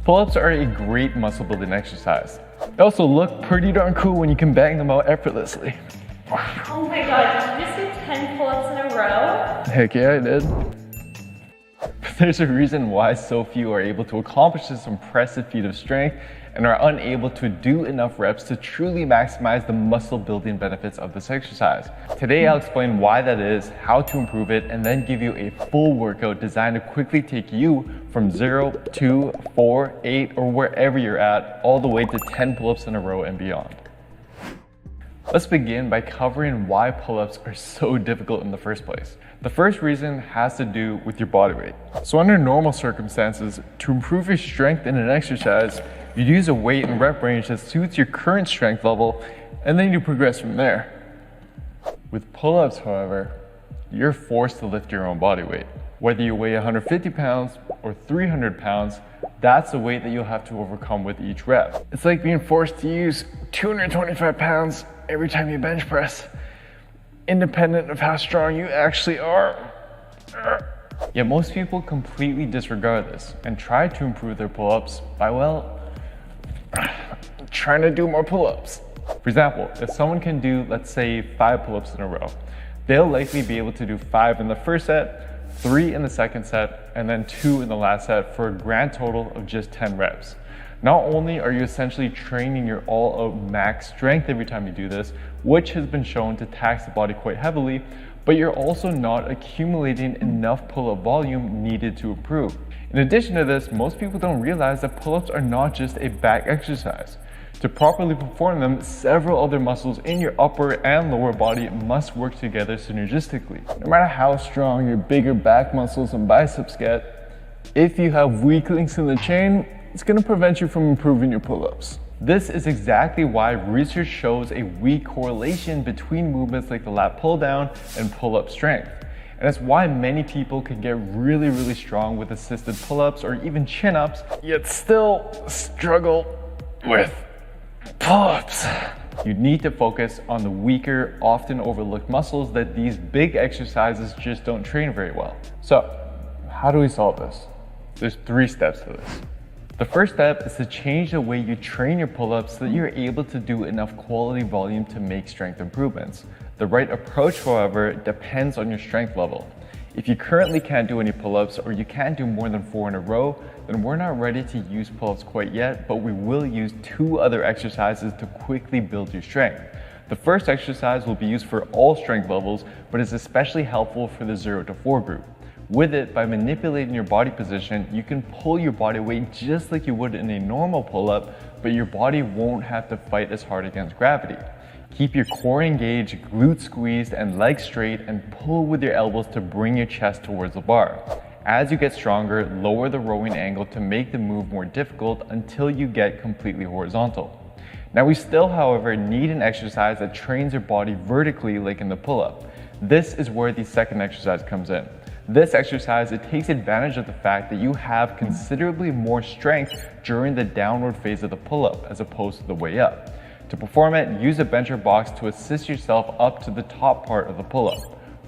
Pull-ups are a great muscle building exercise. They also look pretty darn cool when you can bang them out effortlessly. Oh my god, did you just do 10 pull-ups in a row? Heck yeah, I did. But there's a reason why so few are able to accomplish this impressive feat of strength and are unable to do enough reps to truly maximize the muscle building benefits of this exercise. Today I'll explain why that is, how to improve it, and then give you a full workout designed to quickly take you from 0, 2, 4, 8, or wherever you're at, all the way to 10 pull-ups in a row and beyond. Let's begin by covering why pull-ups are so difficult in the first place. The first reason has to do with your body weight. So under normal circumstances, to improve your strength in an exercise, you'd use a weight and rep range that suits your current strength level, and then you progress from there. With pull-ups, however, you're forced to lift your own body weight. Whether you weigh 150 pounds or 300 pounds, that's the weight that you'll have to overcome with each rep. It's like being forced to use 225 pounds every time you bench press, independent of how strong you actually are. Yet most people completely disregard this and try to improve their pull-ups by, well, trying to do more pull-ups. For example, if someone can do, let's say, 5 pull-ups in a row, they'll likely be able to do 5 in the first set, 3 in the second set, and then 2 in the last set for a grand total of just 10 reps. Not only are you essentially training your all-out max strength every time you do this, which has been shown to tax the body quite heavily, but you're also not accumulating enough pull-up volume needed to improve. In addition to this, most people don't realize that pull-ups are not just a back exercise. To properly perform them, several other muscles in your upper and lower body must work together synergistically. No matter how strong your bigger back muscles and biceps get, if you have weak links in the chain, it's going to prevent you from improving your pull-ups. This is exactly why research shows a weak correlation between movements like the lat pull down and pull-up strength. And that's why many people can get really strong with assisted pull-ups or even chin-ups, yet still struggle with pull-ups. You need to focus on the weaker, often overlooked muscles that these big exercises just don't train very well. So, how do we solve this? There's 3 steps to this. The first step is to change the way you train your pull-ups so that you're able to do enough quality volume to make strength improvements. The right approach, however, depends on your strength level. If you currently can't do any pull-ups or you can't do more than 4 in a row, then we're not ready to use pull-ups quite yet, but we will use 2 other exercises to quickly build your strength. The first exercise will be used for all strength levels, but is especially helpful for the 0 to 4 group. With it, by manipulating your body position, you can pull your body weight just like you would in a normal pull-up, but your body won't have to fight as hard against gravity. Keep your core engaged, glutes squeezed, and legs straight, and pull with your elbows to bring your chest towards the bar. As you get stronger, lower the rowing angle to make the move more difficult until you get completely horizontal. Now we still, however, need an exercise that trains your body vertically like in the pull-up. This is where the second exercise comes in. This exercise, it takes advantage of the fact that you have considerably more strength during the downward phase of the pull-up as opposed to the way up. To perform it, use a bench or box to assist yourself up to the top part of the pull-up.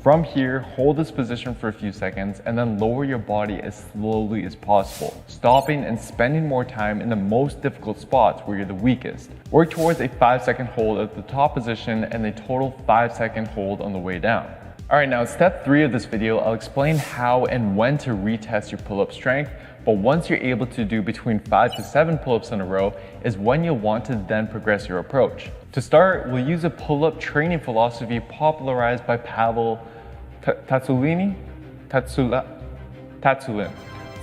From here, hold this position for a few seconds and then lower your body as slowly as possible, stopping and spending more time in the most difficult spots where you're the weakest. Work towards a 5-second hold at the top position and a total 5-second hold on the way down. Alright, now in step 3 of this video, I'll explain how and when to retest your pull-up strength, but once you're able to do between 5 to 7 pull-ups in a row is when you'll want to then progress your approach. To start, we'll use a pull-up training philosophy popularized by Pavel Tsatsouline,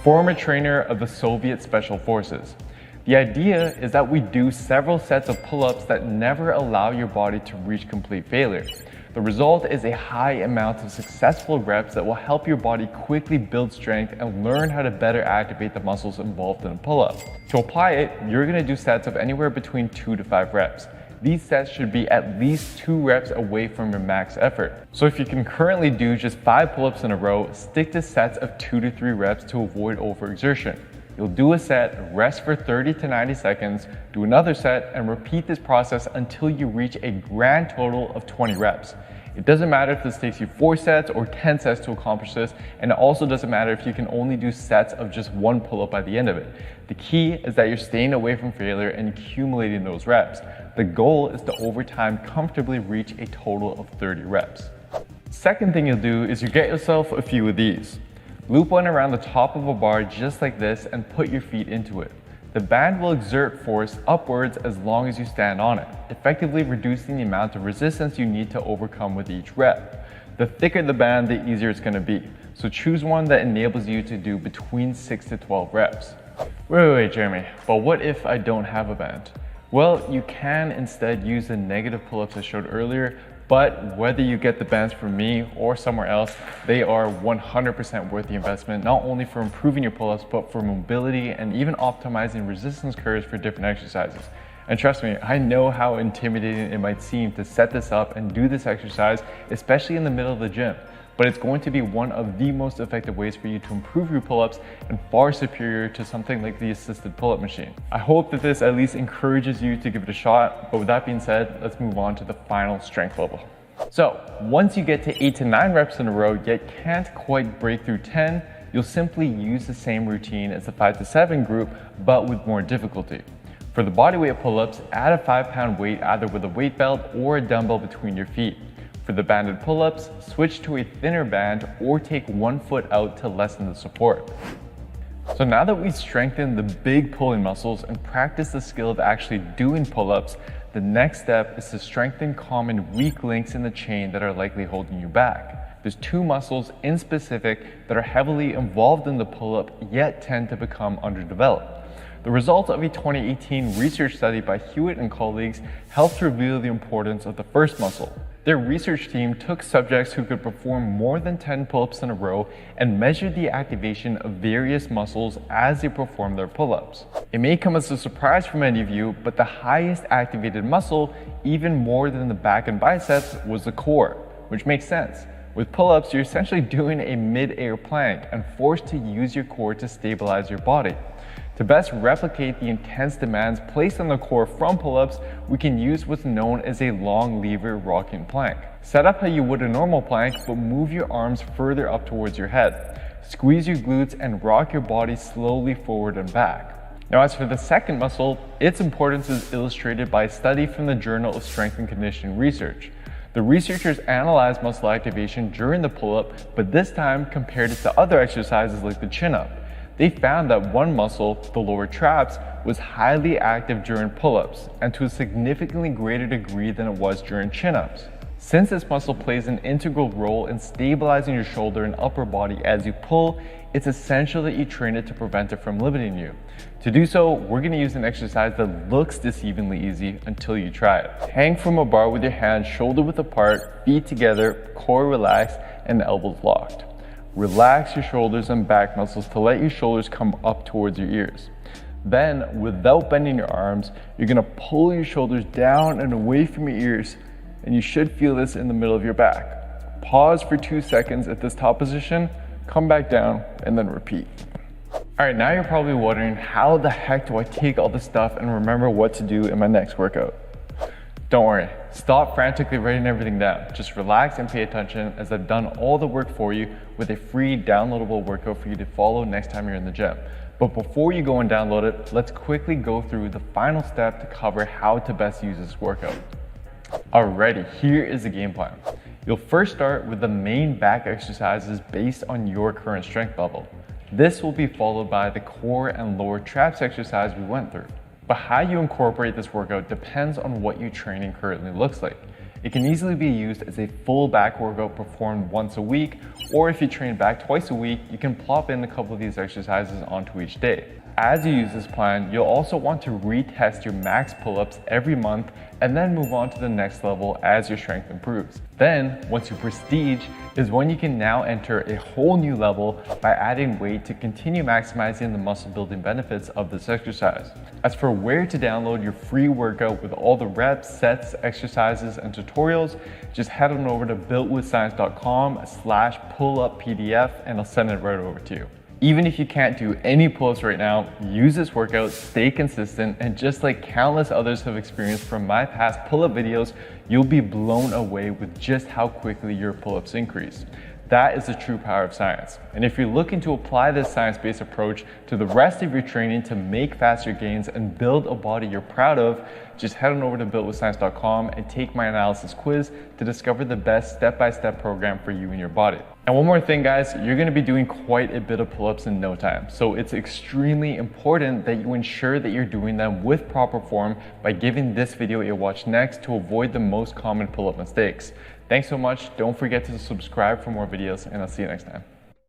former trainer of the Soviet Special Forces. The idea is that we do several sets of pull-ups that never allow your body to reach complete failure. The result is a high amount of successful reps that will help your body quickly build strength and learn how to better activate the muscles involved in a pull-up. To apply it, you're going to do sets of anywhere between 2 to 5 reps. These sets should be at least 2 reps away from your max effort. So if you can currently do just 5 pull-ups in a row, stick to sets of 2 to 3 reps to avoid overexertion. You'll do a set, rest for 30 to 90 seconds, do another set, and repeat this process until you reach a grand total of 20 reps. It doesn't matter if this takes you 4 sets or 10 sets to accomplish this, and it also doesn't matter if you can only do sets of just 1 pull-up by the end of it. The key is that you're staying away from failure and accumulating those reps. The goal is to over time comfortably reach a total of 30 reps. Second thing you'll do is you get yourself a few of these. Loop one around the top of a bar just like this and put your feet into it. The band will exert force upwards as long as you stand on it, effectively reducing the amount of resistance you need to overcome with each rep. The thicker the band, the easier it's going to be. So choose one that enables you to do between 6 to 12 reps. Wait, Jeremy, but what if I don't have a band? Well, you can instead use the negative pull-ups I showed earlier, but whether you get the bands from me or somewhere else, they are 100% worth the investment, not only for improving your pull-ups, but for mobility and even optimizing resistance curves for different exercises. And trust me, I know how intimidating it might seem to set this up and do this exercise, especially in the middle of the gym. But it's going to be one of the most effective ways for you to improve your pull-ups and far superior to something like the assisted pull-up machine. I hope that this at least encourages you to give it a shot, but with that being said, let's move on to the final strength level. So once you get to 8 to 9 reps in a row, yet can't quite break through 10, you'll simply use the same routine as the 5 to 7 group, but with more difficulty. For the bodyweight pull-ups, add a 5-pound weight either with a weight belt or a dumbbell between your feet. For the banded pull-ups, switch to a thinner band or take 1 foot out to lessen the support. So now that we've strengthened the big pulling muscles and practiced the skill of actually doing pull-ups, the next step is to strengthen common weak links in the chain that are likely holding you back. There's 2 muscles in specific that are heavily involved in the pull-up yet tend to become underdeveloped. The results of a 2018 research study by Hewitt and colleagues helped reveal the importance of the first muscle. Their research team took subjects who could perform more than 10 pull-ups in a row and measured the activation of various muscles as they performed their pull-ups. It may come as a surprise for many of you, but the highest activated muscle, even more than the back and biceps, was the core, which makes sense. With pull-ups, you're essentially doing a mid-air plank and forced to use your core to stabilize your body. To best replicate the intense demands placed on the core from pull-ups, we can use what's known as a long lever rocking plank. Set up how you would a normal plank, but move your arms further up towards your head. Squeeze your glutes and rock your body slowly forward and back. Now, as for the second muscle, its importance is illustrated by a study from the Journal of Strength and Conditioning Research. The researchers analyzed muscle activation during the pull-up, but this time compared it to other exercises like the chin-up. They found that one muscle, the lower traps, was highly active during pull-ups and to a significantly greater degree than it was during chin-ups. Since this muscle plays an integral role in stabilizing your shoulder and upper body as you pull, it's essential that you train it to prevent it from limiting you. To do so, we're going to use an exercise that looks deceivingly easy until you try it. Hang from a bar with your hands shoulder width apart, feet together, core relaxed, and elbows locked. Relax your shoulders and back muscles to let your shoulders come up towards your ears. Then, without bending your arms, you're going to pull your shoulders down and away from your ears, and you should feel this in the middle of your back. Pause for 2 seconds at this top position, come back down, and then repeat. Alright, now you're probably wondering, how the heck do I take all this stuff and remember what to do in my next workout? Don't worry, stop frantically writing everything down. Just relax and pay attention, as I've done all the work for you with a free downloadable workout for you to follow next time you're in the gym. But before you go and download it, let's quickly go through the final step to cover how to best use this workout. Alrighty, here is the game plan. You'll first start with the main back exercises based on your current strength level. This will be followed by the core and lower traps exercise we went through. But how you incorporate this workout depends on what your training currently looks like. It can easily be used as a full back workout performed once a week, or if you train back twice a week, you can plop in a couple of these exercises onto each day. As you use this plan, you'll also want to retest your max pull-ups every month and then move on to the next level as your strength improves. Then, once you prestige, is when you can now enter a whole new level by adding weight to continue maximizing the muscle building benefits of this exercise. As for where to download your free workout with all the reps, sets, exercises, and tutorials, just head on over to builtwithscience.com/pull-up PDF and I'll send it right over to you. Even if you can't do any pull-ups right now, use this workout, stay consistent, and just like countless others have experienced from my past pull-up videos, you'll be blown away with just how quickly your pull-ups increase. That is the true power of science. And if you're looking to apply this science-based approach to the rest of your training to make faster gains and build a body you're proud of, just head on over to builtwithscience.com and take my analysis quiz to discover the best step-by-step program for you and your body. And one more thing, guys, you're gonna be doing quite a bit of pull-ups in no time. So it's extremely important that you ensure that you're doing them with proper form by giving this video a watch next to avoid the most common pull-up mistakes. Thanks so much. Don't forget to subscribe for more videos, and I'll see you next time.